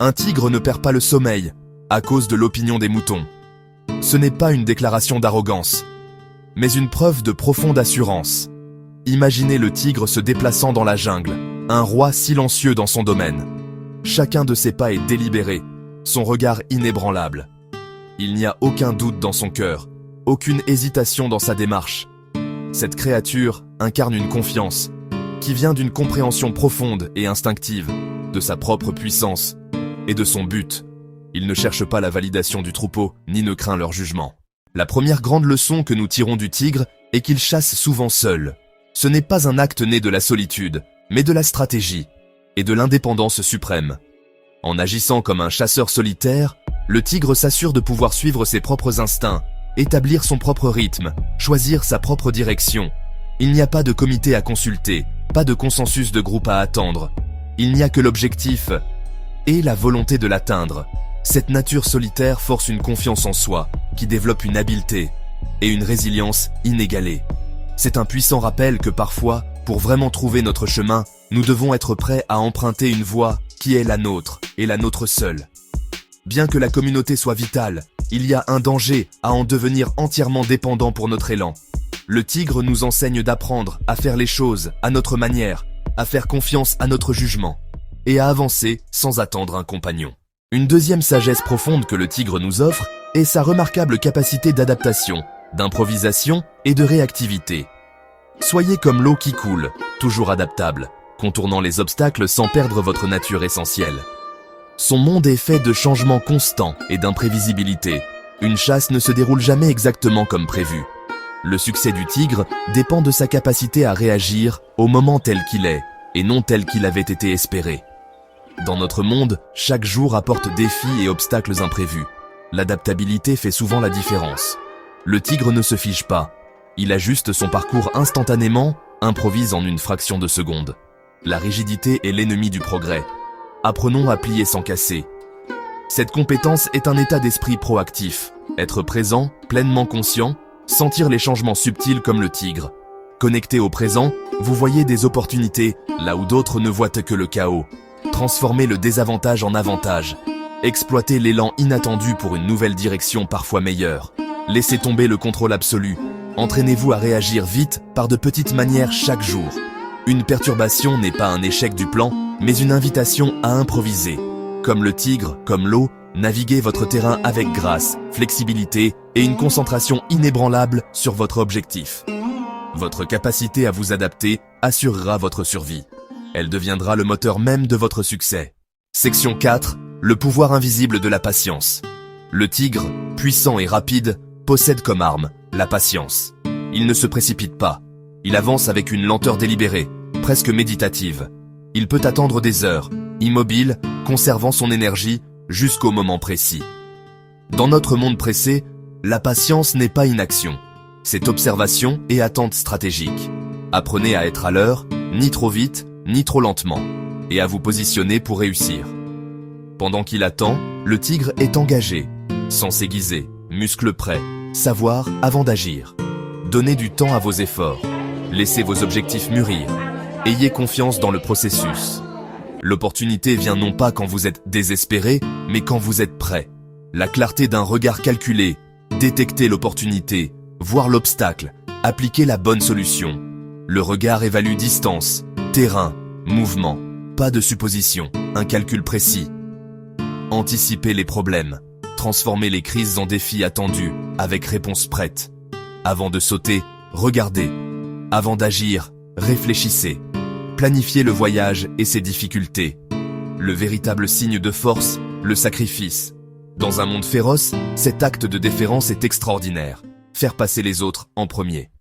Un tigre ne perd pas le sommeil à cause de l'opinion des moutons. Ce n'est pas une déclaration d'arrogance, mais une preuve de profonde assurance. Imaginez le tigre se déplaçant dans la jungle, un roi silencieux dans son domaine. Chacun de ses pas est délibéré, son regard inébranlable. Il n'y a aucun doute dans son cœur, aucune hésitation dans sa démarche. Cette créature incarne une confiance qui vient d'une compréhension profonde et instinctive de sa propre puissance et de son but. Il ne cherche pas la validation du troupeau, ni ne craint leur jugement. La première grande leçon que nous tirons du tigre est qu'il chasse souvent seul. Ce n'est pas un acte né de la solitude, mais de la stratégie et de l'indépendance suprême. En agissant comme un chasseur solitaire, le tigre s'assure de pouvoir suivre ses propres instincts, établir son propre rythme, choisir sa propre direction. Il n'y a pas de comité à consulter, pas de consensus de groupe à attendre. Il n'y a que l'objectif et la volonté de l'atteindre. Cette nature solitaire force une confiance en soi, qui développe une habileté et une résilience inégalées. C'est un puissant rappel que parfois, pour vraiment trouver notre chemin, nous devons être prêts à emprunter une voie qui est la nôtre, et la nôtre seule. Bien que la communauté soit vitale, il y a un danger à en devenir entièrement dépendant pour notre élan. Le tigre nous enseigne d'apprendre à faire les choses à notre manière, à faire confiance à notre jugement, et à avancer sans attendre un compagnon. Une deuxième sagesse profonde que le tigre nous offre est sa remarquable capacité d'adaptation, d'improvisation et de réactivité. Soyez comme l'eau qui coule, toujours adaptable, contournant les obstacles sans perdre votre nature essentielle. Son monde est fait de changements constants et d'imprévisibilité. Une chasse ne se déroule jamais exactement comme prévu. Le succès du tigre dépend de sa capacité à réagir au moment tel qu'il est, et non tel qu'il avait été espéré. Dans notre monde, chaque jour apporte défis et obstacles imprévus. L'adaptabilité fait souvent la différence. Le tigre ne se fige pas. Il ajuste son parcours instantanément, improvise en une fraction de seconde. La rigidité est l'ennemi du progrès. Apprenons à plier sans casser. Cette compétence est un état d'esprit proactif. Être présent, pleinement conscient, sentir les changements subtils comme le tigre. Connecté au présent, vous voyez des opportunités là où d'autres ne voient que le chaos. Transformez le désavantage en avantage. Exploitez l'élan inattendu pour une nouvelle direction parfois meilleure. Laissez tomber le contrôle absolu. Entraînez-vous à réagir vite par de petites manières chaque jour. Une perturbation n'est pas un échec du plan, mais une invitation à improviser. Comme le tigre, comme l'eau, naviguez votre terrain avec grâce, flexibilité et une concentration inébranlable sur votre objectif. Votre capacité à vous adapter assurera votre survie. Elle deviendra le moteur même de votre succès. Section 4. Le pouvoir invisible de la patience. Le tigre, puissant et rapide, possède comme arme la patience. Il ne se précipite pas. Il avance avec une lenteur délibérée, presque méditative. Il peut attendre des heures, immobile, conservant son énergie jusqu'au moment précis. Dans notre monde pressé, la patience n'est pas inaction. C'est observation et attente stratégique. Apprenez à être à l'heure, ni trop vite, ni trop lentement, et à vous positionner pour réussir. Pendant qu'il attend, le tigre est engagé, sans s'aiguiser, muscles prêts, savoir avant d'agir. Donnez du temps à vos efforts. Laissez vos objectifs mûrir. Ayez confiance dans le processus. L'opportunité vient non pas quand vous êtes désespéré, mais quand vous êtes prêt. La clarté d'un regard calculé, détecter l'opportunité, voir l'obstacle, appliquer la bonne solution. Le regard évalue distance, terrain, mouvement, pas de supposition, un calcul précis. Anticipez les problèmes, transformez les crises en défis attendus, avec réponse prête. Avant de sauter, regardez. Avant d'agir, réfléchissez. Planifiez le voyage et ses difficultés. Le véritable signe de force, le sacrifice. Dans un monde féroce, cet acte de déférence est extraordinaire. Faire passer les autres en premier.